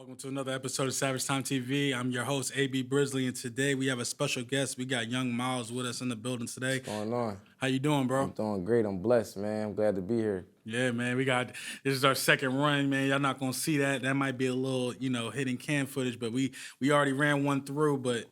Welcome to another episode of Savagetimetv. I'm your host, AB Brisley, and today we have a special guest. We got Young Miles with us in the building today. What's going on? How you doing, bro? I'm doing great. I'm blessed, man. I'm glad to be here. Yeah, man. This is our second run, man. Y'all not gonna see that. That might be a little, hidden cam footage, but we already ran one through, but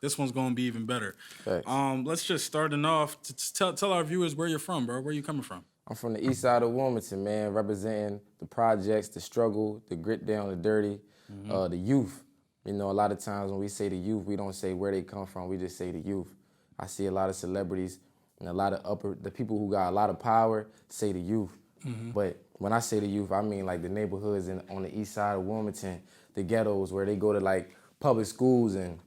this one's gonna be even better. Thanks. Let's just starting off. Tell our viewers where you're from, bro. Where you coming from? I'm from the east side of Wilmington, man, representing the projects, the struggle, the grit down, the dirty, the youth. You know, a lot of times when we say the youth, we don't say where they come from. We just say the youth. I see a lot of celebrities and a lot of the people who got a lot of power say the youth. But when I say the youth, I mean like the neighborhoods on the east side of Wilmington, the ghettos where they go to like public schools and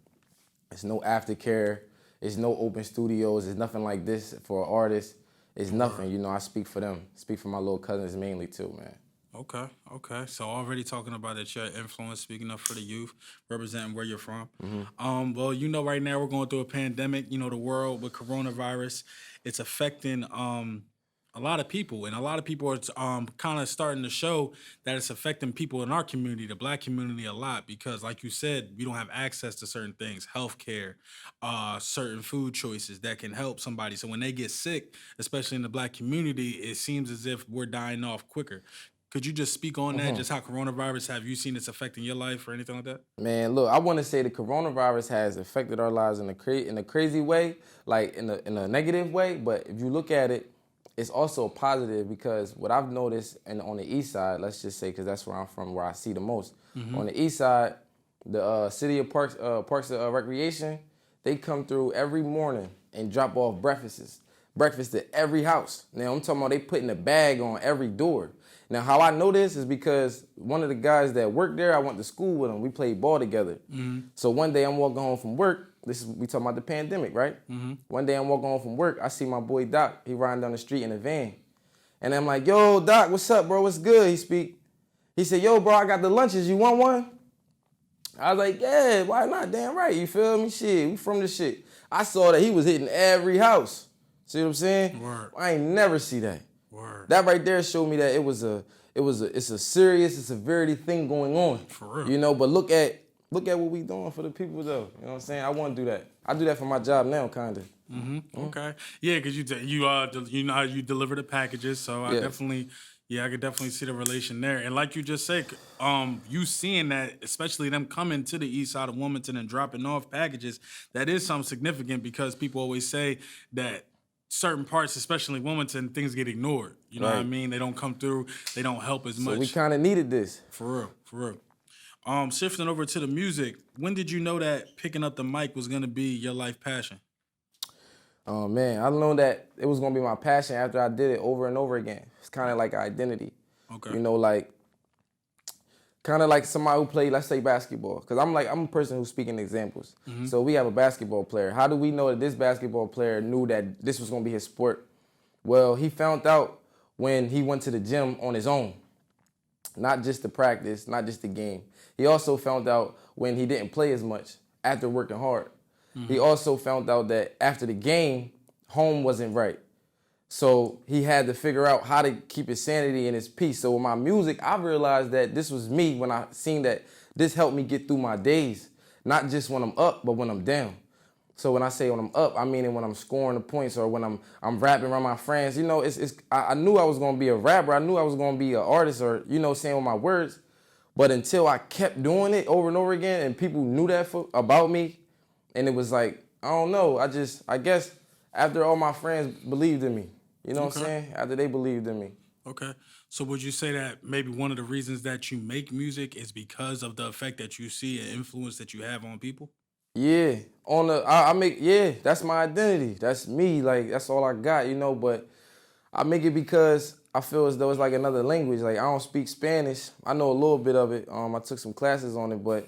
it's no aftercare, it's no open studios, it's nothing like this for artists. It's nothing, you know, I speak for them. Speak for my little cousins mainly too, man. Okay. So already talking about that your influence, speaking up for the youth, representing where you're from. Well, right now we're going through a pandemic, the world with coronavirus. It's affecting a lot of people, and a lot of people are kind of starting to show that it's affecting people in our community, the Black community, a lot because, like you said, we don't have access to certain things, healthcare, certain food choices that can help somebody. So when they get sick, especially in the Black community, it seems as if we're dying off quicker. Could you just speak on that, just how coronavirus, have you seen it's affecting your life or anything like that? Man, look, I want to say the coronavirus has affected our lives in a crazy way, like in a negative way. But if you look at it, it's also positive because what I've noticed on the east side, let's just say, because that's where I'm from, where I see the most. On the east side, the city of Parks and Recreation, they come through every morning and drop off breakfast at every house. Now I'm talking about they putting a bag on every door. Now how I know this is because one of the guys that worked there, I went to school with him. We played ball together. So one day I'm walking home from work. We talking about the pandemic, right? One day I'm walking home from work. I see my boy Doc. He riding down the street in a van. And I'm like, yo, Doc, what's up, bro? What's good? He said, yo, bro, I got the lunches. You want one? I was like, yeah, why not? Damn right. You feel me? Shit, we from the shit. I saw that he was hitting every house. See what I'm saying? Word. I ain't never see that. Word. That right there showed me that it's a serious, severity thing going on. For real. You know, but look at what we doing for the people though. You know what I'm saying? I want to do that. I do that for my job now, kind of. Okay. Yeah, because you know how you deliver the packages, so I could definitely see the relation there. And like you just said, you seeing that, especially them coming to the east side of Wilmington and dropping off packages, that is something significant because people always say that certain parts, especially Wilmington, things get ignored. You know what I mean? They don't come through. They don't help as much. So we kind of needed this. For real. Shifting over to the music, when did you know that picking up the mic was going to be your life passion? Oh man, I know that it was gonna be my passion after I did it over and over again. It's kind of like an identity. Okay. You know, like kind of like somebody who played, let's say, basketball. Because I'm a person who's speaking examples. So we have a basketball player. How do we know that this basketball player knew that this was gonna be his sport? Well, he found out when he went to the gym on his own. Not just the practice, not just the game. He also found out when he didn't play as much after working hard. He also found out that after the game, home wasn't right. So he had to figure out how to keep his sanity and his peace. So with my music, I realized that this was me when I seen that this helped me get through my days, not just when I'm up, but when I'm down. So when I say when I'm up, I mean when I'm scoring the points or when I'm rapping around my friends. You know, I knew I was gonna be a rapper. I knew I was gonna be an artist or, saying with my words. But until I kept doing it over and over again and people knew that about me, and it was like, I don't know, I guess after all my friends believed in me, you know what I'm saying? After they believed in me. Okay. So would you say that maybe one of the reasons that you make music is because of the effect that you see and influence that you have on people? Yeah, that's my identity. That's me, like, that's all I got, but I make it because I feel as though it's like another language. Like, I don't speak Spanish. I know a little bit of it. I took some classes on it, but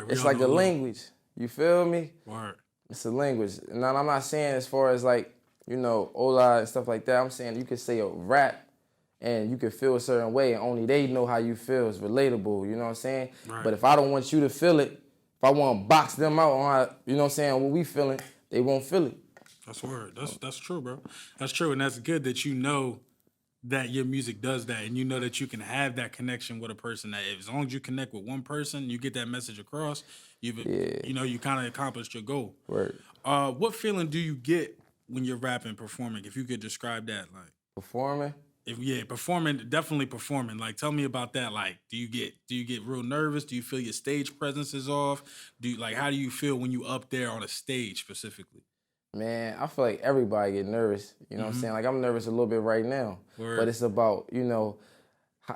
it's like a language. You feel me? Word. It's a language. And I'm not saying as far as like, hola and stuff like that. I'm saying you could say a rap and you could feel a certain way and only they know how you feel. It's relatable, you know what I'm saying? Right. But if I don't want you to feel it, if I want to box them out on how, you know what I'm saying, what we feeling, they won't feel it. That's word. That's true, bro. That's true. And that's good that you know that your music does that, and you know that you can have that connection with a person. That as long as you connect with one person, you get that message across. Yeah. You kind of accomplished your goal. Word. What feeling do you get when you're rapping, performing? If you could describe that, like. Performing. If yeah, performing, definitely performing. Like, tell me about that. Like, do you get real nervous? Do you feel your stage presence is off? How do you feel when you up there on a stage specifically? Man, I feel like everybody get nervous. You know what I'm saying? Like I'm nervous a little bit right now. Word. But it's about,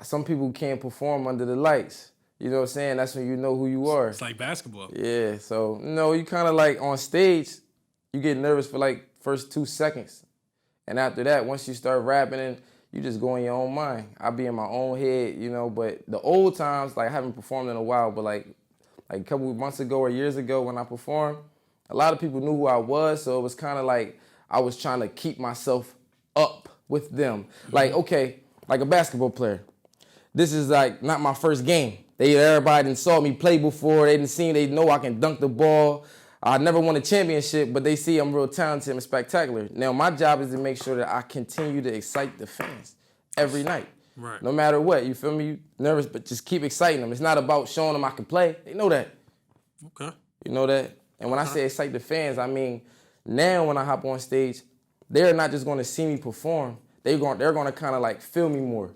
some people can't perform under the lights. You know what I'm saying? That's when you know who you are. It's like basketball. Yeah, so you kind of like on stage, you get nervous for like first 2 seconds. And after that, once you start rapping, and you just go in your own mind. I be in my own head, but the old times, like I haven't performed in a while, but like a couple of months ago or years ago when I performed, a lot of people knew who I was, so it was kind of like I was trying to keep myself up with them. Like, okay, like a basketball player. This is like not my first game. Everybody done saw me play before. They know I can dunk the ball. I never won a championship, but they see I'm real talented and spectacular. Now, my job is to make sure that I continue to excite the fans every night. Right. No matter what, you feel me? You nervous, but just keep exciting them. It's not about showing them I can play. They know that. Okay. You know that? And when I say excite the fans, I mean now when I hop on stage, they're not just going to see me perform. They're going to kind of like feel me more.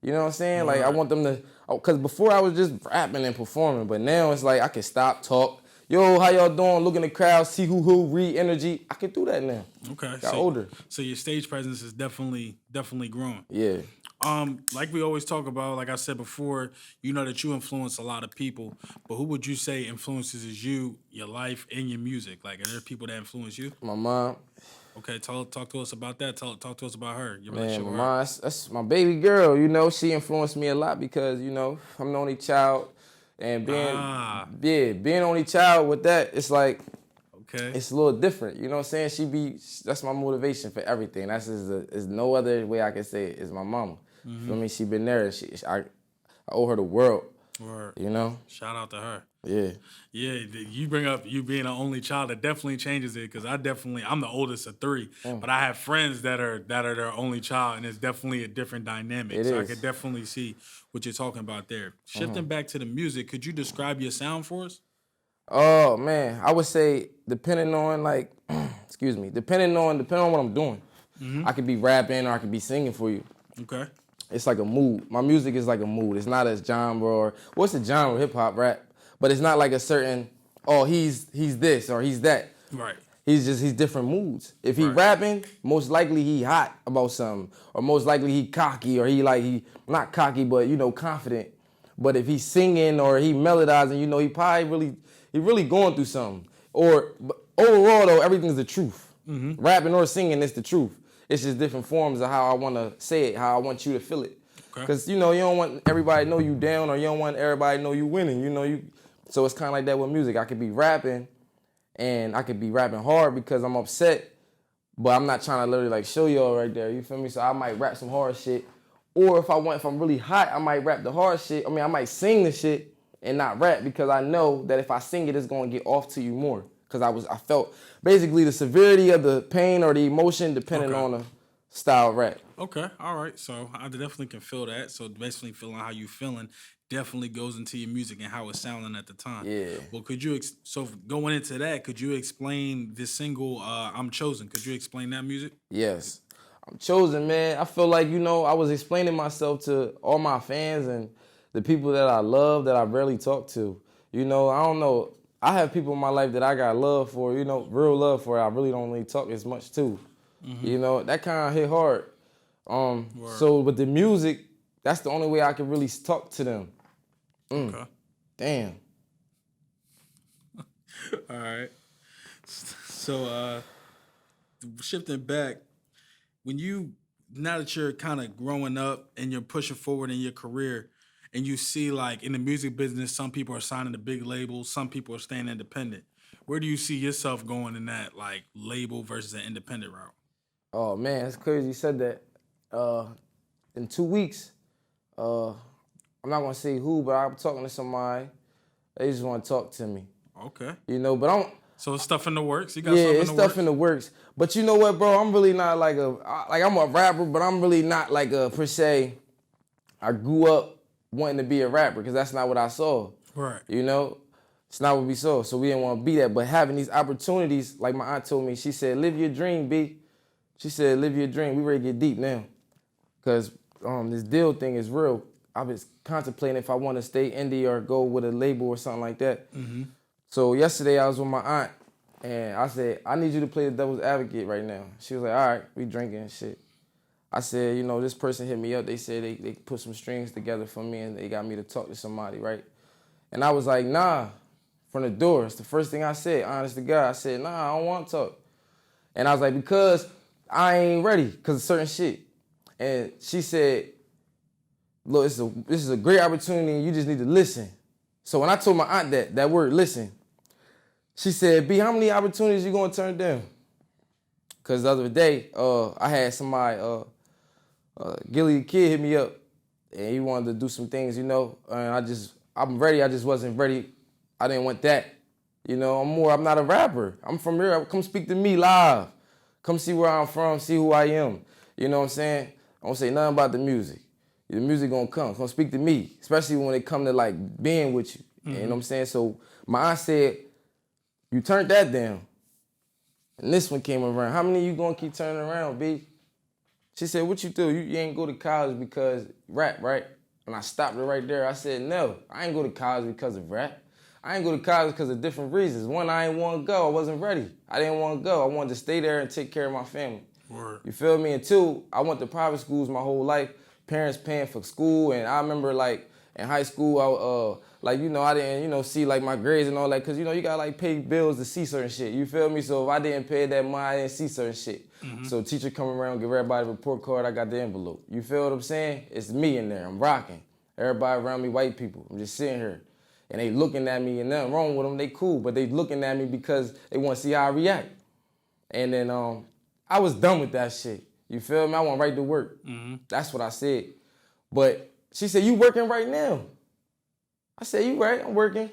You know what I'm saying? Like I want them to, because before I was just rapping and performing, but now it's like I can stop, talk. Yo, how y'all doing? Look in the crowd, see who, read energy. I can do that now. Okay. Got older. So your stage presence is definitely growing. Yeah. Like we always talk about, like I said before, you know that you influence a lot of people, but who would you say influences you, your life, and your music? Like, are there people that influence you? My mom. Okay, talk to us about that. Talk to us about her. Your Man, relationship my with mom, that's my baby girl. She influenced me a lot because, I'm the only child. And being only child with that, it's like, okay, it's a little different. You know what I'm saying? That's my motivation for everything. That's is no other way I can say it. Is my mama. Feel me? She been there. I owe her the world. Word. Shout out to her. Yeah. Yeah, you bring up you being an only child. That definitely changes it because I'm the oldest of three, but I have friends that are their only child, and it's definitely a different dynamic. I could definitely see what you're talking about there. Shifting back to the music, could you describe your sound for us? Oh man, I would say depending on depending on what I'm doing, I could be rapping or I could be singing for you. Okay. It's like a mood. My music is like a mood. It's not a genre or what's the genre? Hip hop, rap. But it's not like a certain, he's this or he's that. Right. He's different moods. If he rapping, most likely he hot about something. Or most likely he cocky or he not cocky, but confident. But if he's singing or he melodizing, he probably really going through something. Or overall though, everything's the truth. Mm-hmm. Rapping or singing is the truth. It's just different forms of how I want to say it, how I want you to feel it. Because, you don't want everybody to know you down or you don't want everybody to know you winning. So it's kind of like that with music. I could be rapping and I could be rapping hard because I'm upset, but I'm not trying to literally like show y'all right there. You feel me? So I might rap some hard shit. Or if I'm really hot, I might rap the hard shit. I might sing the shit and not rap because I know that if I sing it, it's going to get off to you more. Because I felt basically the severity of the pain or the emotion depending on the style of rap. Okay, all right. So I definitely can feel that. So basically feeling how you feeling definitely goes into your music and how it's sounding at the time. Yeah. Well, so going into that, could you explain this single, I'm Chosen? Could you explain that music? Yes. I'm chosen, man. I feel like, I was explaining myself to all my fans and the people that I love that I rarely talk to. I don't know. I have people in my life that I got love for, real love for. I really don't really talk as much to. Mm-hmm. That kind of hit hard. So with the music, that's the only way I can really talk to them. Okay. Damn. All right. So shifting back, now that you're kind of growing up and you're pushing forward in your career, and you see like in the music business, some people are signing to big labels, some people are staying independent. Where do you see yourself going in that like label versus an independent route? Oh man, it's crazy you said that. In 2 weeks, I'm not gonna say who, but I'm talking to somebody. They just want to talk to me. Okay. But So it's stuff in the works. You got Yeah, something in it's the stuff works? in the works. But you know what, bro? I'm really not like I'm a rapper, but I'm really not like a per se. I grew up wanting to be a rapper because that's not what I saw. Right. You know, it's not what we saw, so we didn't want to be that. But having these opportunities, like my aunt told me, she said, "Live your dream, B." She said, "Live your dream." We ready to get deep now, cause this deal thing is real. I was contemplating if I want to stay indie or go with a label or something like that. Mm-hmm. So yesterday I was with my aunt, and I said, "I need you to play the devil's advocate right now." She was like, "All right, we drinking and shit." I said, "You know, this person hit me up. They said they put some strings together for me and they got me to talk to somebody, right?" And I was like, "Nah," from the door. It's the first thing I said, honest to God. I said, "Nah, I don't want to talk." And I was like, because I ain't ready because of certain shit. And she said, "Look, this is a great opportunity and you just need to listen." So when I told my aunt that word, listen, she said, "B, how many opportunities you gonna turn down?" Because the other day, I had somebody, Gilly the Kid hit me up and he wanted to do some things, you know, and I'm ready, I just wasn't ready. I didn't want that. You know, I'm not a rapper. I'm from here. Come speak to me live. Come see where I'm from, see who I am. You know what I'm saying? I don't say nothing about the music. The music gonna come. Come speak to me, especially when it come to like being with you. Mm-hmm. You know what I'm saying? So my aunt said, "You turned that down." And this one came around. "How many you gonna keep turning around, B?" She said, "What you do? You ain't go to college because rap, right?" And I stopped her right there. I said, "No, I ain't go to college because of rap. I ain't go to college because of different reasons. One, I ain't want to go. I wasn't ready. I didn't want to go. I wanted to stay there and take care of my family." Word. You feel me? And two, I went to private schools my whole life. Parents paying for school, and I remember like in high school, I didn't see like my grades and all that, cause you know you gotta like pay bills to see certain shit. You feel me? So if I didn't pay that money, I didn't see certain shit. Mm-hmm. So teacher come around, give everybody a report card. I got the envelope. You feel what I'm saying? It's me in there. I'm rocking. Everybody around me, white people. I'm just sitting here, and they looking at me, and nothing wrong with them. They cool, but they looking at me because they want to see how I react. And then I was done with that shit. You feel me? I went right to work. Mm-hmm. That's what I said. But she said, "You working right now?" I said, "You right, I'm working."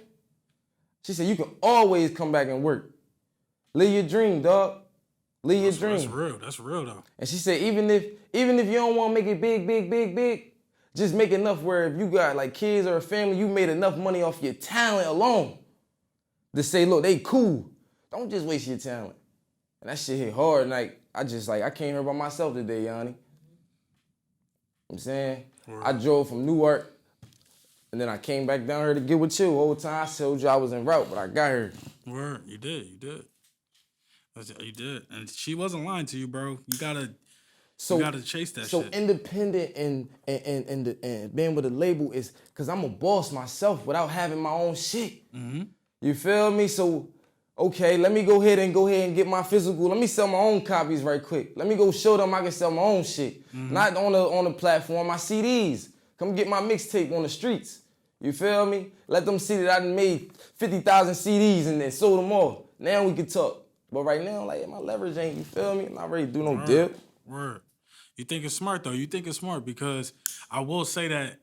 She said, "You can always come back and work. Live your dream, dog. Live your dream." That's real. That's real though. And she said, even if you don't want to make it big, just make enough where if you got like kids or a family, you made enough money off your talent alone to say, look, they cool. Don't just waste your talent. And that shit hit hard. Like, I came here by myself today, Yanni. You know what I'm saying? Right. I drove from Newark, and then I came back down here to get with you. The whole time I told you I was en route, but I got here. Word, you did. You did. And she wasn't lying to you, bro. You gotta chase that shit. So independent and being with a label is because I'm a boss myself without having my own shit. Mm-hmm. You feel me? So, okay, let me go ahead and get my physical. Let me sell my own copies right quick. Let me go show them I can sell my own shit. Mm-hmm. Not on the platform, my CDs. Come get my mixtape on the streets. You feel me? Let them see that I done made 50,000 CDs and then sold them all. Now we can talk. But right now, like, my leverage ain't, you feel me? I'm not ready to do no deal. Word. You think it's smart, though. You think it's smart because I will say that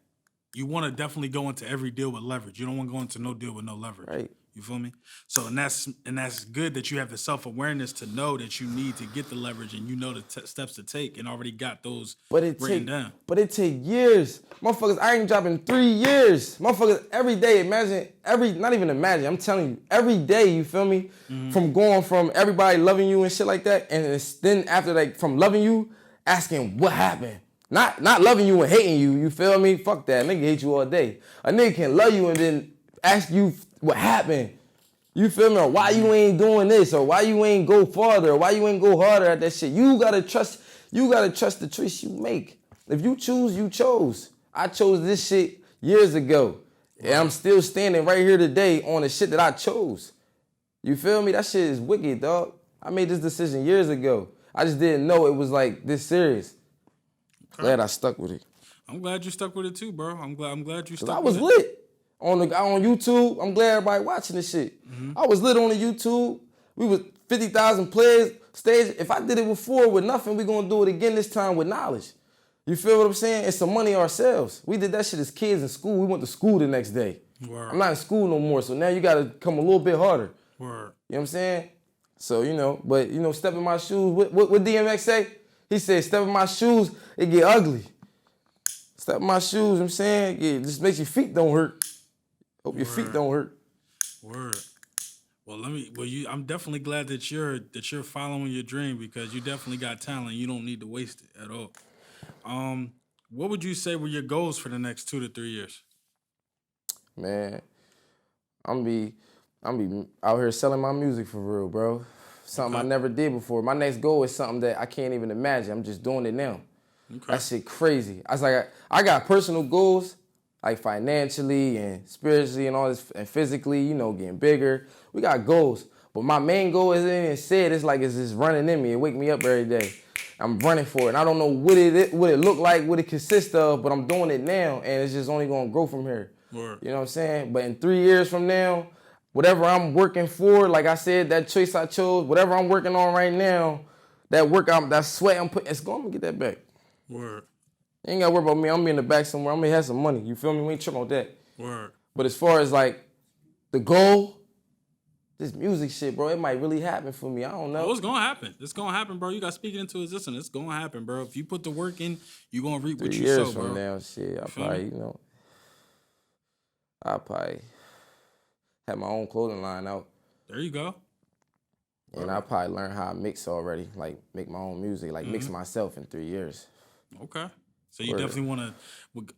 you want to definitely go into every deal with leverage. You don't want to go into no deal with no leverage. Right. You feel me? So, and that's good that you have the self-awareness to know that you need to get the leverage and you know the steps to take and already got those written down. But it take years. Motherfuckers, I ain't dropping 3 years. Motherfuckers, every day, I'm telling you, every day, you feel me? Mm-hmm. From going from everybody loving you and shit like that, and then after like from loving you, asking what happened. Not loving you and hating you, you feel me? Fuck that, nigga hate you all day. A nigga can love you and then ask you what happened. You feel me? Or why you ain't doing this, or why you ain't go farther, or why you ain't go harder at that shit. You gotta trust the choice you make. If you choose, you chose. I chose this shit years ago. And I'm still standing right here today on the shit that I chose. You feel me? That shit is wicked, dog. I made this decision years ago. I just didn't know it was like this serious. Okay. Glad I stuck with it. I'm glad you stuck with it too, bro. I'm glad you stuck with it. I was lit. On YouTube, I'm glad everybody watching this shit. Mm-hmm. I was lit on the YouTube. We was 50,000 players stage. If I did it before with nothing, we gonna do it again this time with knowledge. You feel what I'm saying? It's some money ourselves. We did that shit as kids in school. We went to school the next day. Word. I'm not in school no more, so now you gotta come a little bit harder. Word. know what I'm saying? So, but, step in my shoes. What DMX say? He said, step in my shoes, it get ugly. Step in my shoes, you know what I'm saying? It just makes your feet don't hurt. Hope your feet don't hurt. Word. Well, I'm definitely glad that you're following your dream, because you definitely got talent. You don't need to waste it at all. What would you say were your goals for the next 2 to 3 years? Man, I'm be out here selling my music for real, bro. Something I never did before. My next goal is something that I can't even imagine. I'm just doing it now. Okay. That shit crazy. I got personal goals, like financially and spiritually and all this, and physically, getting bigger. We got goals. But my main goal, as it said, it's just running in me. It wake me up every day. I'm running for it. And I don't know what it look like, what it consists of, but I'm doing it now, and it's just only gonna grow from here. Word. You know what I'm saying? But in 3 years from now, whatever I'm working for, like I said, that choice I chose, whatever I'm working on right now, that sweat I'm putting, it's going to get that back. Word. You ain't got to worry about me. I'm gonna be in the back somewhere. I'm going to have some money. You feel me? We ain't tripping on that. Word. But as far as like the goal, this music shit, bro, it might really happen for me. I don't know. Oh, it's going to happen. It's going to happen, bro. You got to speak it into existence. It's going to happen, bro. If you put the work in, you're going to reap what you sow, bro. 3 years from now, shit, I'll probably have my own clothing line out. There you go. And I'll probably learn how to mix already, like make my own music, like mix myself in 3 years. Okay. So you definitely want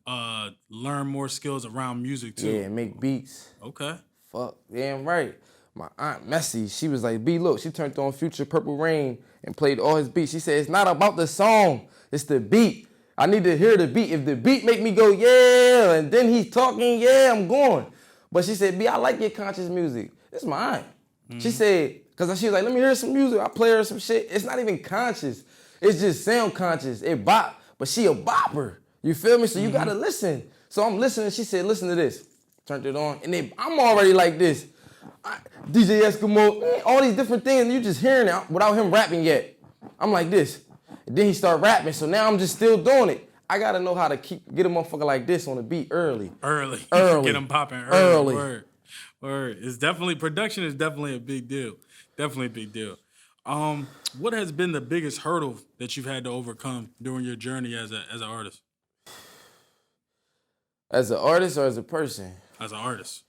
to learn more skills around music too. Yeah, make beats. Okay. Fuck, damn right. My aunt Messy, she was like, B, look, she turned on Future Purple Rain and played all his beats. She said, it's not about the song, it's the beat. I need to hear the beat. If the beat make me go, yeah, and then he's talking, yeah, I'm going. But she said, B, I like your conscious music. This is my aunt. Mm-hmm. She said, because she was like, let me hear some music. I play her some shit. It's not even conscious. It's just sound conscious. It bop, but she a bopper. You feel me? So you got to listen. So I'm listening. She said, listen to this. Turned it on. And then I'm already like this. DJ Eskimo, all these different things. And you just hearing it without him rapping yet. I'm like this. And then he start rapping. So now I'm just still doing it. I got to know how to get a motherfucker like this on the beat early. Get him popping early. Word. It's definitely, production is definitely a big deal. Definitely a big deal. What has been the biggest hurdle that you've had to overcome during your journey as an artist? As an artist or as a person? As an artist.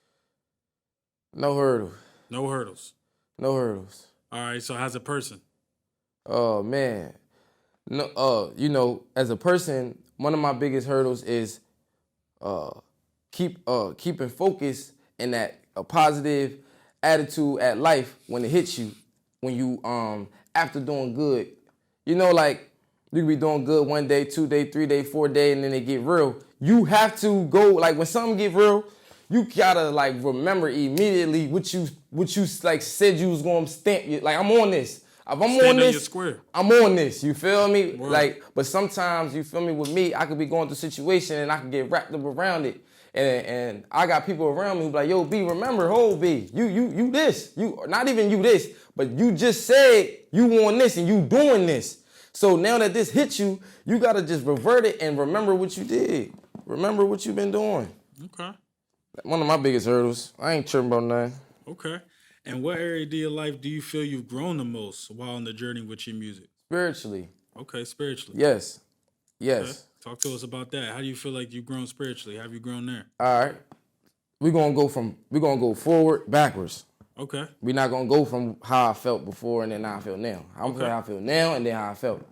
No hurdle. No hurdles. No hurdles. All right, so as a person? Oh, man. No, as a person, one of my biggest hurdles is keeping focus in that a positive attitude at life when it hits you, when you after doing good. Like you can be doing good 1 day, 2 day, 3 day, 4 day, and then it get real. You have to go, like when something get real, you gotta like remember immediately what you like said you was gonna stamp. Like I'm on this. If I'm on this, I'm on this. You feel me? Word. Like, but sometimes you feel me with me, I could be going through a situation and I could get wrapped up around it. And I got people around me who be like, yo, B, remember, B, you this. You not even you this, but you just said you want this and you doing this. So now that this hit you, you gotta just revert it and remember what you did. Remember what you've been doing. Okay. One of my biggest hurdles. I ain't tripping about nothing. Okay. And what area of your life do you feel you've grown the most while on the journey with your music? Spiritually. Okay, spiritually. Yes. Okay. Talk to us about that. How do you feel like you've grown spiritually? How have you grown there? All right. We're gonna go forward, backwards. Okay. We're not gonna go from how I felt before and then how I feel now. I'm gonna say how I feel now and then how I felt.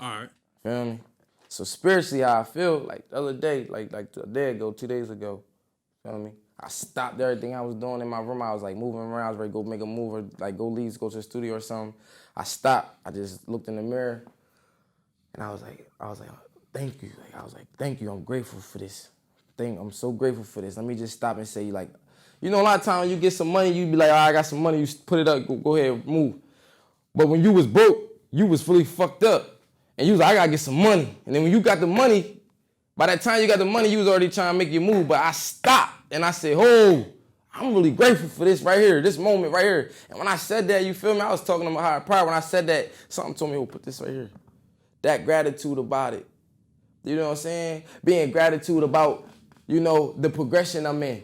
All right. Feel me? So spiritually, how I feel, like the other day, like a day ago, 2 days ago, feel me? I stopped everything I was doing in my room. I was like moving around. I was ready to go make a move or like go to the studio or something. I stopped. I just looked in the mirror and I was like, thank you. Like, I was like, thank you. I'm grateful for this thing. I'm so grateful for this. Let me just stop and say, like, a lot of times you get some money, you be like, I got some money. You put it up, go ahead, move. But when you was broke, you was fully fucked up. And you was like, I gotta get some money. And then when you got the money, by that time you got the money, you was already trying to make your move. But I stopped and I said, I'm really grateful for this right here, this moment right here. And when I said that, you feel me? I was talking to my higher power. When I said that, something told me, put this right here. That gratitude about it. You know what I'm saying? Being gratitude about, the progression I'm in.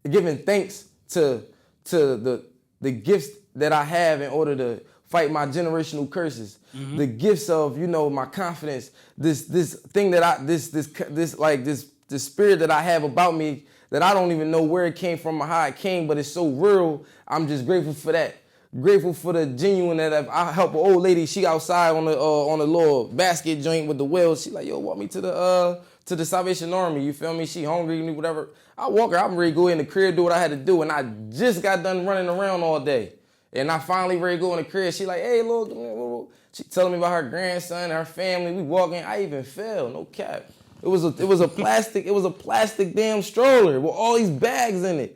Giving thanks to the the gifts that I have in order to fight my generational curses, the gifts of, my confidence, this thing that this spirit that I have about me that I don't even know where it came from or how it came, but it's so real. I'm just grateful for that. Grateful for the genuine that I help an old lady. She outside on the little basket joint with the wheels. She like, yo, walk me to the Salvation Army. You feel me? She hungry, whatever. I walk her. I'm ready to go in the crib, do what I had to do, and I just got done running around all day. And I finally ready to go in the crib. She like, hey, look. She telling me about her grandson, her family. We walking. I even fell. No cap. It was a plastic damn stroller with all these bags in it.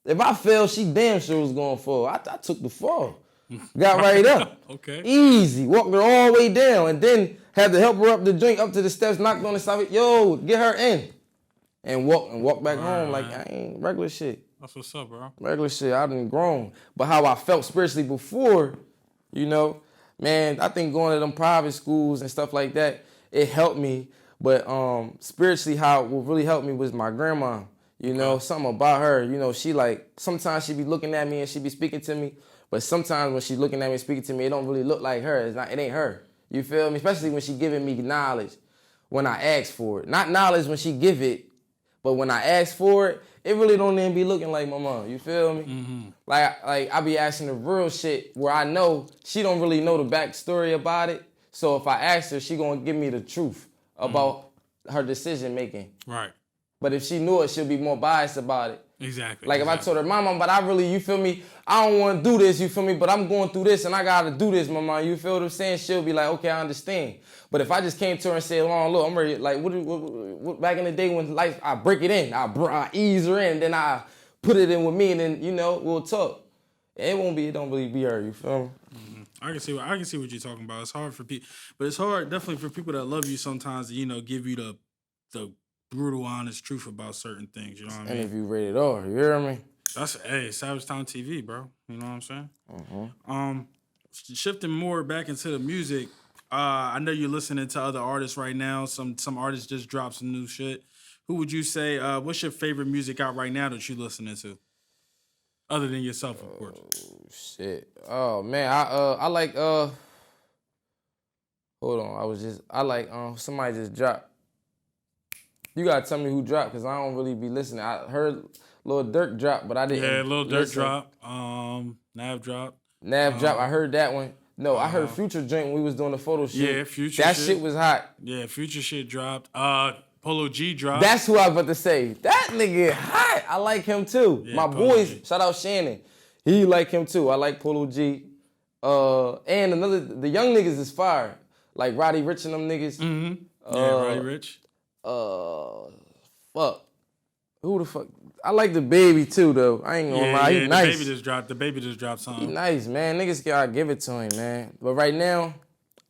If I fell, she damn sure was going to fall. I took the fall. Got right up. Okay. Easy. Walked her all the way down. And then had to help her up the joint, up to the steps, knocked on the side. Yo, get her in. And walk back home like I ain't regular shit. That's what's up, bro. Regular shit. I done grown. But how I felt spiritually before, man, I think going to them private schools and stuff like that, it helped me. But spiritually, what really helped me was my grandma. Something about her. She like, sometimes she be looking at me and she be speaking to me. But sometimes when she looking at me and speaking to me, it don't really look like her. It ain't her. You feel me? Especially when she giving me knowledge when I ask for it. Not knowledge when she give it, but when I ask for it, it really don't even be looking like my mom. You feel me? Mm-hmm. Like I be asking the real shit where I know she don't really know the backstory about it. So if I ask her, she gonna give me the truth about her decision making. Right. But if she knew it, she'll be more biased about it. Exactly. Like if I told her, Mama, but I really, you feel me, I don't want to do this, you feel me, but I'm going through this and I got to do this, Mama, you feel what I'm saying? She'll be like, okay, I understand. But if I just came to her and said, look, I'm ready, like, what back in the day when life, I break it in, I ease her in, then I put it in with me, and then, we'll talk. It don't really be her, you feel me? Mm-hmm. I can see what you're talking about. It's hard for people, but it's hard definitely for people that love you sometimes to, give you the brutal, honest truth about certain things. You know what I mean? Interview rated R. You hear me? That's Savagetimetv, bro. You know what I'm saying? Mm-hmm. Shifting more back into the music. I know you're listening to other artists right now. Some artists just dropped some new shit. Who would you say? What's your favorite music out right now that you're listening to? Other than yourself, of course. Oh shit. Oh man, I like hold on. I like somebody just dropped. You gotta tell me who dropped, cause I don't really be listening. I heard Lil Durk drop, but I didn't. Yeah, Lil Durk drop. Nav drop. Nav drop. I heard that one. No, I heard Future joint when we was doing the photo shoot. Yeah, Future. That shit was hot. Yeah, Future shit dropped. Polo G dropped. That's who I was about to say. That nigga hot. I like him too. Yeah, My boys, shout out Shannon. He like him too. I like Polo G. And the young niggas is fire. Like Roddy Rich and them niggas. Mm-hmm. Yeah, Roddy Rich. Fuck. Who the fuck? I like the baby too, though. I ain't gonna lie. He nice. The baby just dropped something. He nice, man. Niggas gotta give it to him, man. But right now,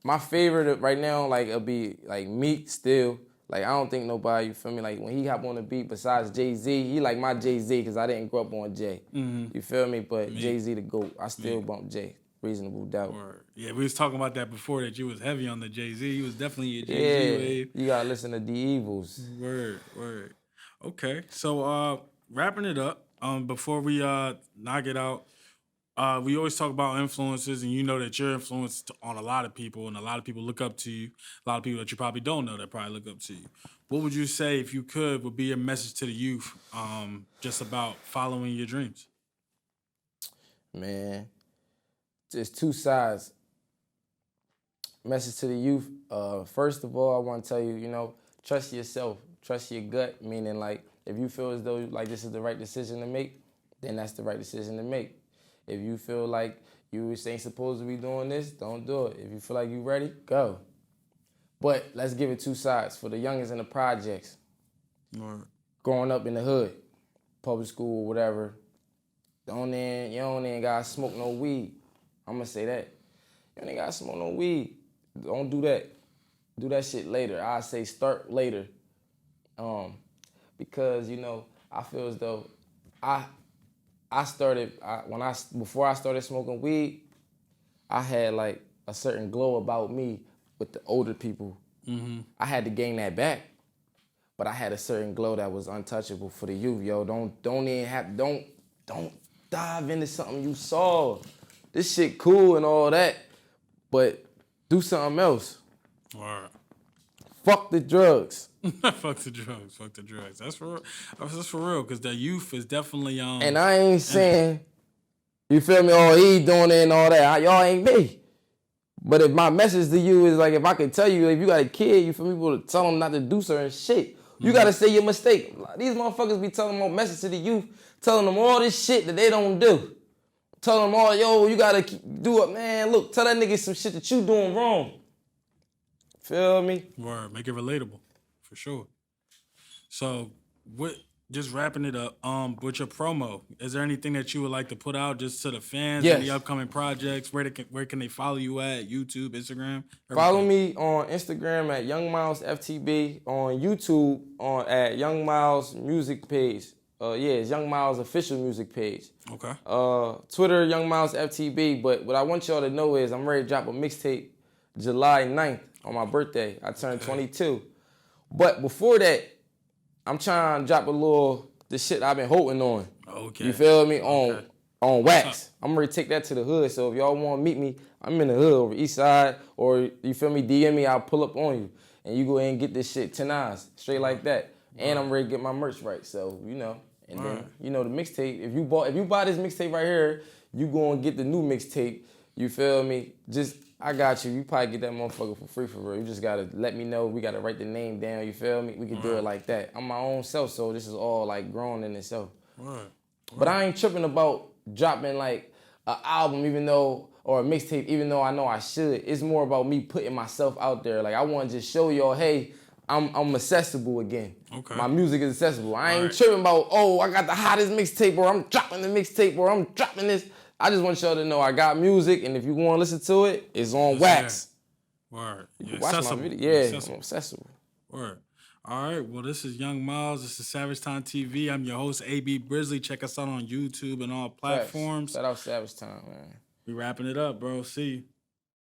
my favorite right now, like, it'll be like Meek still. Like, I don't think nobody, you feel me? Like, when he hop on the beat besides Jay-Z, he like my Jay-Z, because I didn't grow up on Jay. Mm-hmm. You feel me? But Jay-Z the GOAT. I still bump Jay. Reasonable doubt. Word. Yeah, we was talking about that before, that you was heavy on the Jay-Z. He was definitely a Jay-Z wave. You gotta listen to The Evils. Word. Okay, so wrapping it up, before we knock it out, we always talk about influences, and you know that you're influenced on a lot of people, and a lot of people look up to you. A lot of people that you probably don't know that probably look up to you. What would you say, if you could, would be your message to the youth, just about following your dreams? Man, there's two sides. Message to the youth. First of all, I want to tell you, trust yourself, trust your gut. Meaning, like, if you feel as though like this is the right decision to make, then that's the right decision to make. If you feel like you ain't supposed to be doing this, don't do it. If you feel like you ready, go. But let's give it two sides. For the youngins in the projects, growing up in the hood, public school, whatever, you don't even gotta smoke no weed. I'm gonna say that. You don't even gotta smoke no weed. Don't do that. Do that shit later. I say start later. Because, I feel as though before I started smoking weed, I had like a certain glow about me with the older people. Mm-hmm. I had to gain that back, but I had a certain glow that was untouchable for the youth. Yo, don't dive into something you saw. This shit cool and all that, but do something else. Word. Fuck the drugs. Fuck the drugs. Fuck the drugs. That's for real. Because the youth is definitely And I ain't saying, you feel me? Oh, he doing it and all that. Y'all ain't me. But if my message to you is like, if I could tell you, if you got a kid, you feel me? People to tell them not to do certain shit. You gotta say your mistake. These motherfuckers be telling them message to the youth, telling them all this shit that they don't do. Telling them all, yo, you gotta do it, man. Look, tell that nigga some shit that you doing wrong. Feel me? Word, make it relatable, for sure. So, just wrapping it up, with your promo, is there anything that you would like to put out just to the fans? Yes. Any upcoming projects? Where can they follow you at? YouTube, Instagram? Everything? Follow me on Instagram at Young Miles FTB, on YouTube at Young Miles Music Page. It's Young Miles official music page. Okay. Twitter, Young Miles FTB. But what I want y'all to know is I'm ready to drop a mixtape July 9th on my birthday. I turned 22. But before that, I'm trying to drop the shit I've been holding on. Okay. You feel me? On wax. I'm ready to take that to the hood. So if y'all want to meet me, I'm in the hood over East Side, or you feel me, DM me, I'll pull up on you. And you go ahead and get this shit 10 hours, straight like that. And I'm ready to get my merch right. So, you know. And then, you know, the mixtape, if you buy this mixtape right here, you go and get the new mixtape. You feel me? I got you. You probably get that motherfucker for free for real. You just gotta let me know. We gotta write the name down. You feel me? We can do it like that. I'm my own self, so this is all like grown in itself. But I ain't tripping about dropping like an album, or a mixtape, even though I know I should. It's more about me putting myself out there. Like I want to just show y'all, hey, I'm accessible again. Okay. My music is accessible. I ain't tripping about, oh, I got the hottest mixtape, or I'm dropping the mixtape, or I'm dropping this. I just want y'all to know I got music, and if you want to listen to it, it's on wax. Word. Watch my video. Yeah, I'm accessible. Word. All right. Well, this is Young Miles. This is Savagetimetv. TV. I'm your host, AB Brisley. Check us out on YouTube and all platforms. Shout out Savage Time, man. We wrapping it up, bro. See you.